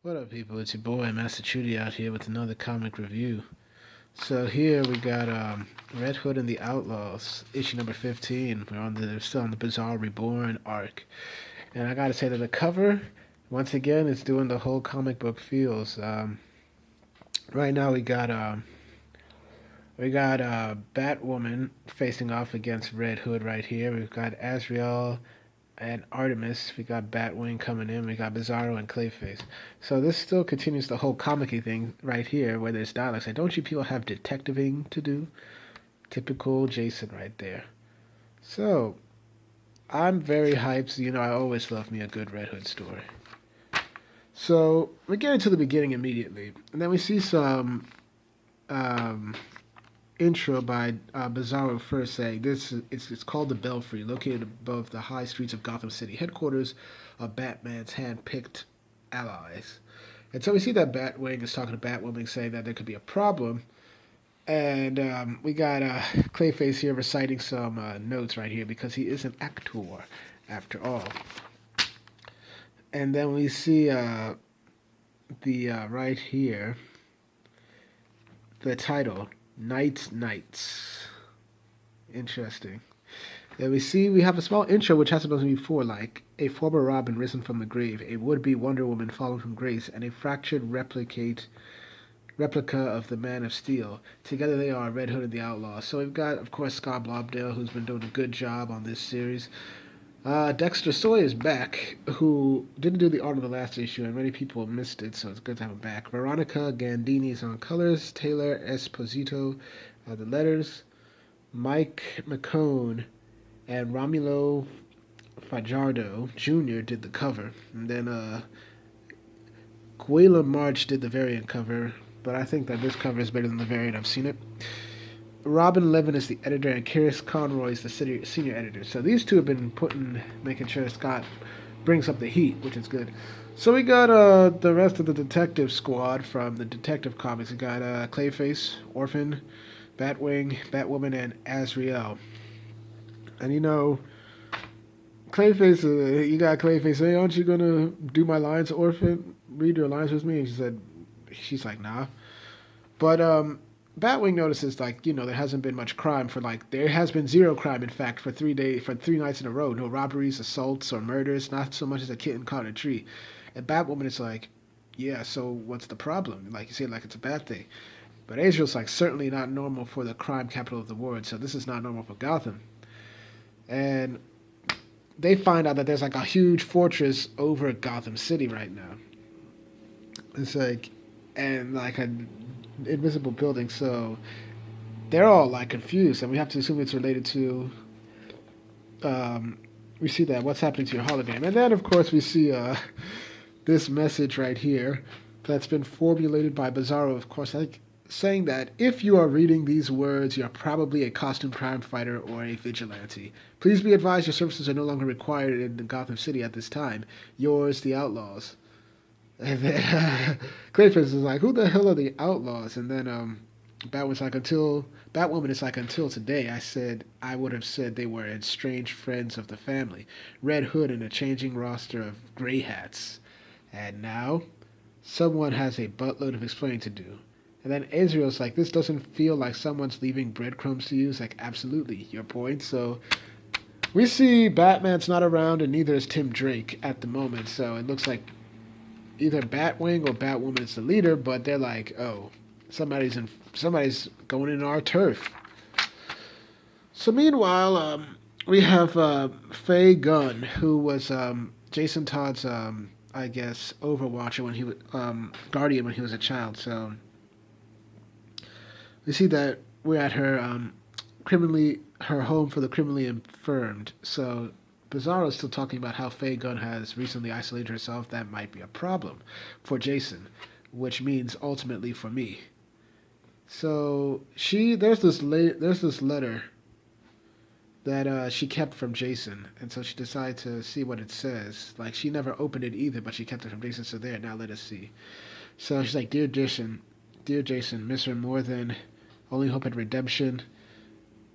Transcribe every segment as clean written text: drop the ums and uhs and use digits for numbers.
What up, people? It's your boy Master Chudy out here with another comic review. So here we got Red Hood and the Outlaws, issue number 15. We're still on the Bizarro Reborn arc, and I gotta say that the cover, once again, is doing the whole comic book feels. Right now we got Batwoman facing off against Red Hood right here. We've got Azrael and Artemis. We got Batwing coming in. We got Bizarro and Clayface. So this still continues the whole comic-y thing right here, where there's dialogue. Like, don't you people have detectiving to do? Typical Jason right there. So I'm very hyped. I always love me a good Red Hood story. So we get into the beginning immediately, and then we see some um, intro by Bizarro first saying it's called the Belfry, located above the high streets of Gotham City, headquarters of Batman's hand-picked allies. And so we see that Batwing is talking to Batwoman, saying that there could be a problem. And we got Clayface here reciting some notes right here because he is an actor, after all. And then we see the right here the title, Nights. Interesting. Then we have a small intro which hasn't been before, like a former Robin risen from the grave, a would-be Wonder Woman fallen from grace, and a fractured replica of the Man of Steel. Together they are Red Hood and the Outlaws. So we've got, of course, Scott Blobdale, who's been doing a good job on this series. Dexter Soy is back, who didn't do the art of the last issue, and many people missed it, so it's good to have him back. Veronica Gandini is on colors, Taylor Esposito the letters, Mike McCone and Romulo Fajardo Jr. did the cover, and then Guela March did the variant cover, but I think that this cover is better than the variant. I've seen it. Robin Levin is the editor, and Chris Conroy is the senior editor. So these two have been making sure Scott brings up the heat, which is good. So we got the rest of the detective squad from the Detective Comics. We got Clayface, Orphan, Batwing, Batwoman, and Azrael. And Clayface, you got Clayface. Hey, aren't you gonna do my lines, Orphan? Read your lines with me. And she's like, nah. But Batwing notices, like, there hasn't been much crime there has been zero crime, in fact, for 3 days, for 3 nights in a row. No robberies, assaults, or murders, not so much as a kitten caught in a tree. And Batwoman is like, yeah, so what's the problem? Like, you say it like it's a bad thing. But Azrael's like, certainly not normal for the crime capital of the world, so this is not normal for Gotham. And they find out that there's like a huge fortress over Gotham City right now. It's like, and like an invisible building, so they're all like confused, and we have to assume it's related to. We see that what's happening to your hologram, and then of course we see this message right here that's been formulated by Bizarro, of course, like saying that if you are reading these words, you're probably a costume crime fighter or a vigilante. Please be advised your services are no longer required in Gotham City at this time. Yours, the Outlaws. And then Clayface is like, "Who the hell are the Outlaws?" And then Batwoman is like, "Until today, I would have said they were estranged friends of the family, Red Hood and a changing roster of gray hats, and now someone has a buttload of explaining to do." And then Israel's like, "This doesn't feel like someone's leaving breadcrumbs to you." It's like, absolutely, your point. So we see Batman's not around, and neither is Tim Drake at the moment. So it looks like either Batwing or Batwoman is the leader, but they're like, oh, somebody's going in our turf. So meanwhile, we have Faye Gunn, who was Jason Todd's, I guess, Overwatcher when he was Guardian when he was a child. So we see that we're at her home for the criminally infirmed. So Bizarro is still talking about how Faye Gunn has recently isolated herself. That might be a problem for Jason, which means ultimately for me. So there's this letter that she kept from Jason, and so she decided to see what it says. Like, she never opened it either, but she kept it from Jason. So there, now let us see. So she's like, dear Jason, miss her more than only hope at redemption.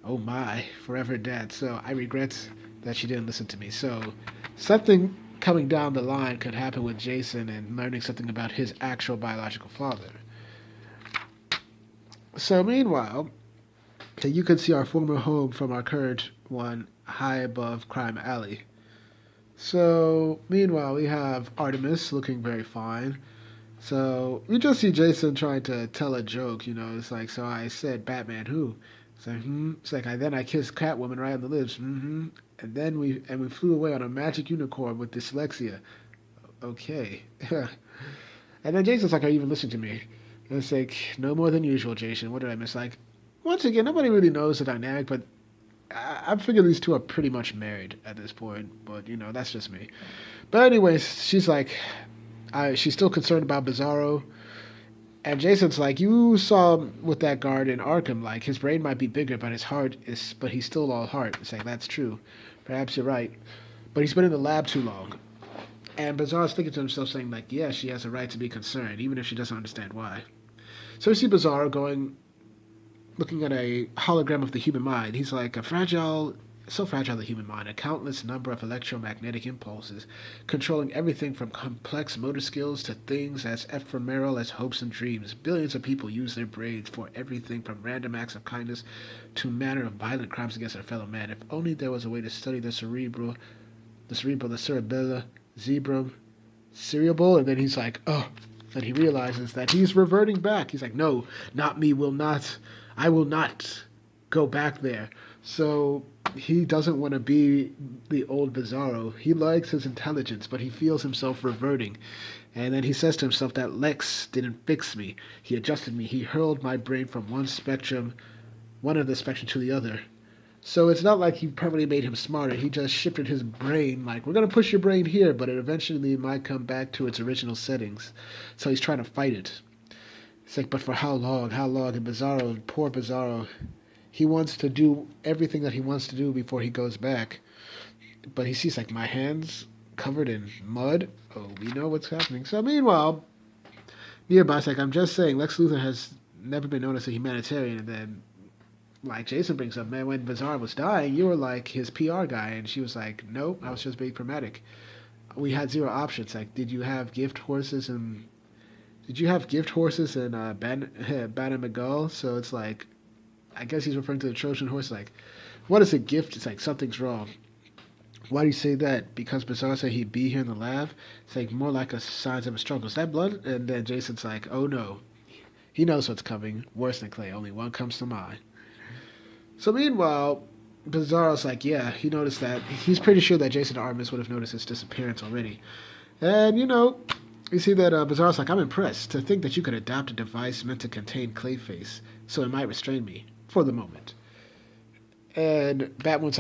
Oh my, forever dead. So I regret that she didn't listen to me. So something coming down the line could happen with Jason and learning something about his actual biological father. So meanwhile, you can see our former home from our current one high above Crime Alley. So meanwhile, we have Artemis looking very fine. So we just see Jason trying to tell a joke, It's like, so I said, Batman who? It's like, It's like, then I kissed Catwoman right on the lips. And then we flew away on a magic unicorn with dyslexia. Okay. And then Jason's like, are you even listening to me? And it's like, no more than usual, Jason. What did I miss? Like, once again, nobody really knows the dynamic, but I figure these two are pretty much married at this point. But, that's just me. But anyways, she's like, she's still concerned about Bizarro. And Jason's like, you saw him with that guard in Arkham. Like, his brain might be bigger, but but he's still all heart. It's like, that's true. Perhaps you're right. But he's been in the lab too long. And Bizarro's thinking to himself, saying, like, yeah, she has a right to be concerned, even if she doesn't understand why. So we see Bizarro looking at a hologram of the human mind. He's like, so fragile the human mind, a countless number of electromagnetic impulses, controlling everything from complex motor skills to things as ephemeral as hopes and dreams. Billions of people use their brains for everything from random acts of kindness to manner of violent crimes against their fellow man. If only there was a way to study the cerebral, the cerebellum, cerebral, and then he's like, oh, then he realizes that he's reverting back. He's like, no, not me, I will not go back there. So he doesn't want to be the old Bizarro. He likes his intelligence, but he feels himself reverting. And then he says to himself that Lex didn't fix me. He adjusted me. He hurled my brain from one of the spectrum to the other. So it's not like he permanently made him smarter. He just shifted his brain, like, we're going to push your brain here, but it eventually might come back to its original settings. So he's trying to fight it. It's like, but for how long? How long? And Bizarro, poor Bizarro, he wants to do everything that he wants to do before he goes back. But he sees, like, my hands covered in mud. Oh, we know what's happening. So meanwhile, nearby, it's like, I'm just saying, Lex Luthor has never been known as a humanitarian. And then, like Jason brings up, man, when Bizarro was dying, you were like his PR guy. And she was like, nope, I was just being pragmatic. We had zero options. Like, did you have gift horses and Bannermagul? So it's like, I guess he's referring to the Trojan horse. Like, what is a gift? It's like, something's wrong. Why do you say that? Because Bizarro said he'd be here in the lab? It's like more like a signs of a struggle. Is that blood? And then Jason's like, oh no. He knows what's coming. Worse than Clay. Only one comes to mind. So meanwhile, Bizarro's like, yeah, he noticed that. He's pretty sure that Jason and Artemis would have noticed his disappearance already. And, you see that Bizarro's like, I'm impressed to think that you could adapt a device meant to contain Clayface, so it might restrain me, for the moment. And Batwoman's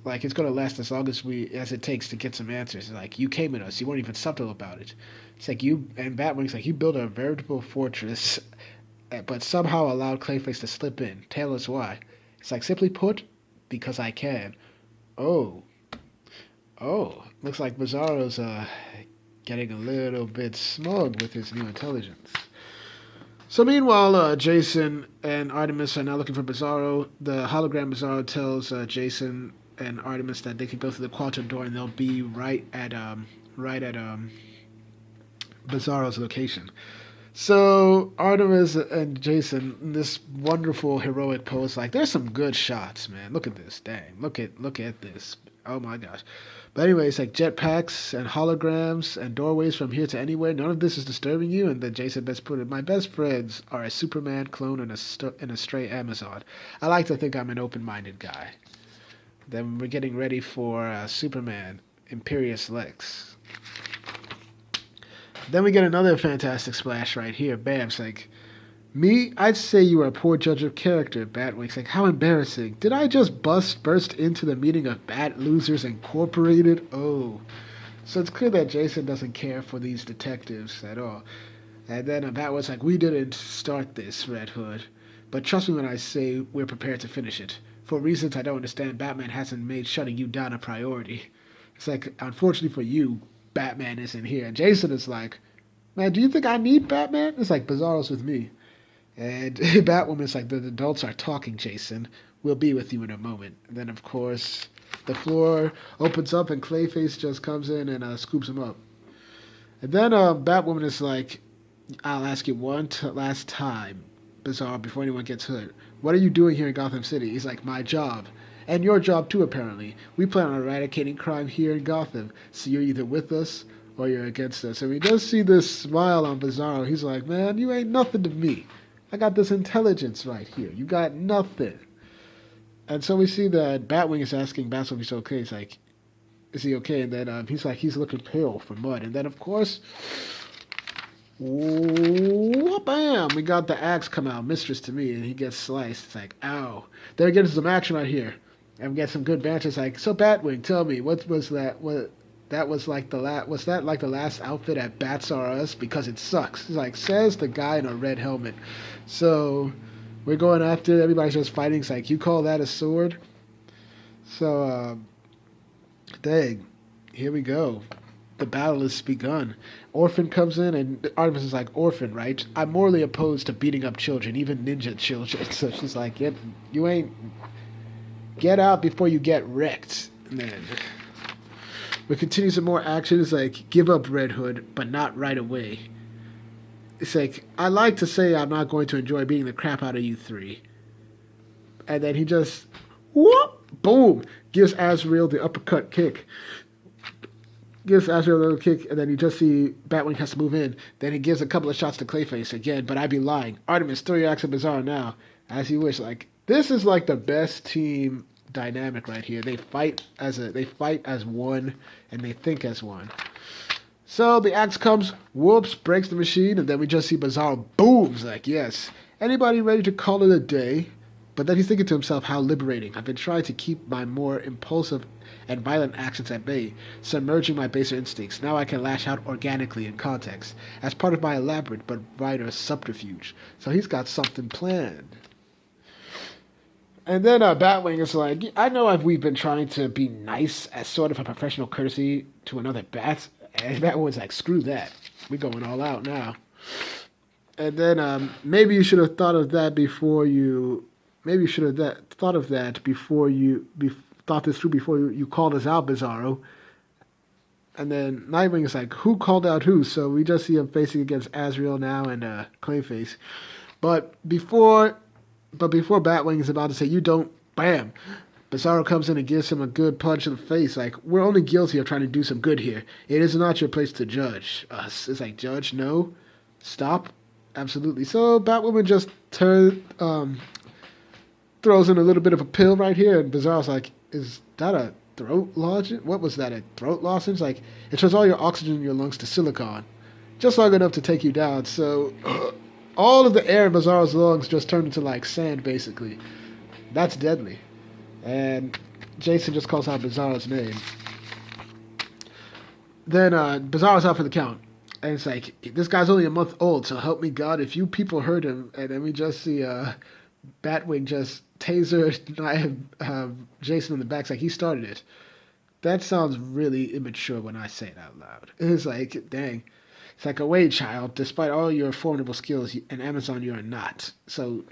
like, it's going to last as long as it takes to get some answers. It's like, you came at us, you weren't even subtle about it. It's like, and Batwoman's like, you built a veritable fortress, but somehow allowed Clayface to slip in. Tell us why. It's like, simply put, because I can. Oh, looks like Bizarro's getting a little bit smug with his new intelligence. So meanwhile, Jason and Artemis are now looking for Bizarro. The hologram Bizarro tells Jason and Artemis that they can go through the quantum door and they'll be right at Bizarro's location. So Artemis and Jason, in this wonderful heroic pose, like, there's some good shots, man. Look at this, dang. Look at this. Oh my gosh. But anyway, it's like jetpacks and holograms and doorways from here to anywhere. None of this is disturbing you. And then Jason best put it, my best friends are a Superman clone and a stray Amazon. I like to think I'm an open-minded guy. Then we're getting ready for Superman, Imperious Lex. Then we get another fantastic splash right here. Bam, it's like, me, I'd say you are a poor judge of character. Batwink's like, how embarrassing. Did I just burst into the meeting of Bat Losers Incorporated? Oh. So it's clear that Jason doesn't care for these detectives at all. And then Batwoman's like, we didn't start this, Red Hood. But trust me when I say we're prepared to finish it. For reasons I don't understand, Batman hasn't made shutting you down a priority. It's like, unfortunately for you, Batman isn't here. And Jason is like, man, do you think I need Batman? It's like, Bizarro's with me. And Batwoman's like, the adults are talking, Jason. We'll be with you in a moment. And then, of course, The floor opens up and Clayface just comes in and scoops him up. And then Batwoman is like, I'll ask you last time, Bizarro, before anyone gets hurt. What are you doing here in Gotham City? He's like, my job. And your job too, apparently. We plan on eradicating crime here in Gotham. So you're either with us or you're against us. And we just see this smile on Bizarro. He's like, man, you ain't nothing to me. I got this intelligence right here. You got nothing. And so we see that Batwing is asking Batman if he's okay. He's like, is he okay? And then he's like, he's looking pale for mud. And then, of course, bam! We got the axe come out, mistress to me, and he gets sliced. It's like, ow. Then we get into some action right here. And we get some good banter. It's like, so Batwing, tell me, what was that? That was like was that like the last outfit at Bats R Us? Because it sucks. It's like, says the guy in a red helmet. So we're going after it. Everybody's just fighting. It's like, you call that a sword? So, dang, here we go. The battle has begun. Orphan comes in, and Artemis is like, Orphan, right? I'm morally opposed to beating up children, even ninja children. So she's like, get out before you get wrecked. And then we continue some more action. It's like, give up, Red Hood, but not right away. It's like, I like to say I'm not going to enjoy beating the crap out of you three. And then he just, whoop, boom, gives Azrael the uppercut kick. Gives Azrael a little kick, and then you just see Batwing has to move in. Then he gives a couple of shots to Clayface again, but I'd be lying. Artemis, throw your axe at Bizarro now, as you wish. Like, this is like the best team dynamic right here. They fight as one, and they think as one. So the axe comes, whoops, breaks the machine, and then we just see Bizarro booms. Like, yes, anybody ready to call it a day? But then he's thinking to himself, how liberating. I've been trying to keep my more impulsive and violent actions at bay, submerging my baser instincts. Now I can lash out organically in context, as part of my elaborate but wider subterfuge. So he's got something planned. And then Batwing is like, I know we've been trying to be nice as sort of a professional courtesy to another bat. And Batwing's like, screw that. We're going all out now. And then maybe you should have thought of that before you... Maybe you should have thought of that before you... thought this through before you called us out, Bizarro. And then Nightwing is like, who called out who? So we just see him facing against Azrael now and Clayface. But before Batwing is about to say, you don't, bam, Bizarro comes in and gives him a good punch in the face. Like, we're only guilty of trying to do some good here. It is not your place to judge us. It's like, judge, no, stop, absolutely. So Batwoman just throws in a little bit of a pill right here, and Bizarro's like, is that a throat lozenge? What was that, a throat lozenge? Like, it turns all your oxygen in your lungs to silicon, just long enough to take you down. So all of the air in Bizarro's lungs just turned into like sand, basically. That's deadly. And Jason just calls out Bizarro's name. Then Bizarro's out for the count. And it's like, this guy's only a month old, so help me God if you people hurt him. And then we just see Batwing just taser Jason in the back. It's like, he started it. That sounds really immature when I say it out loud. It's like, dang. It's like, away, child. Despite all your formidable skills, an Amazon you are not. So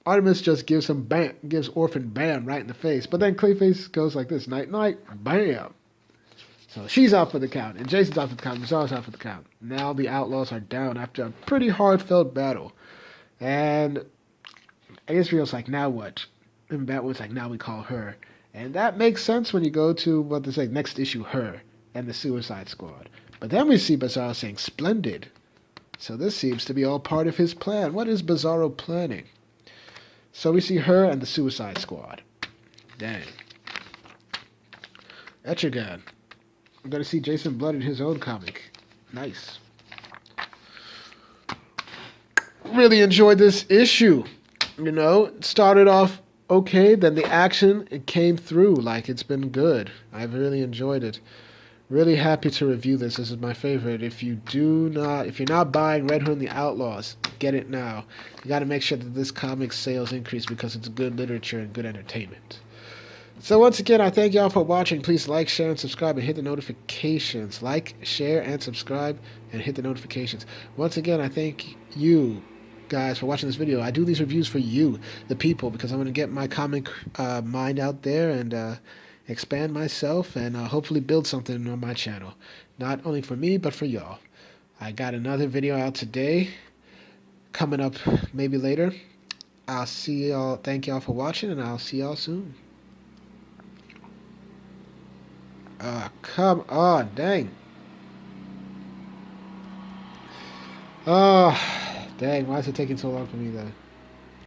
Artemis just gives Orphan bam right in the face. But then Clayface goes like this, night, night, bam. So she's out for the count, and Jason's out for the count, Bizarro's out for the count. Now the Outlaws are down after a pretty hard-fought battle. And Israel's like, now what? And Batwoman's like, now we call her. And that makes sense when you go to what they say, next issue, her, and the Suicide Squad. But then we see Bizarro saying, splendid. So this seems to be all part of his plan. What is Bizarro planning? So we see her and the Suicide Squad. Dang. Etrigan. I'm going to see Jason Blood in his own comic. Nice. Really enjoyed this issue. You know, it started off okay, then the action, it came through like it's been good. I've really enjoyed it. Really happy to review this. This is my favorite. If you're not buying Red Hood and the Outlaws, get it now. You got to make sure that this comic sales increase because it's good literature and good entertainment. So once again, I thank y'all for watching. Please like, share, and subscribe, and hit the notifications. Like, share, and subscribe, and hit the notifications. Once again, I thank you guys, for watching this video. I do these reviews for you, the people, because I want to get my comic mind out there and expand myself and hopefully build something on my channel. Not only for me, but for y'all. I got another video out today, coming up maybe later. I'll see y'all. Thank y'all for watching, and I'll see y'all soon. Come on, dang. Oh, dang, why is it taking so long for me though?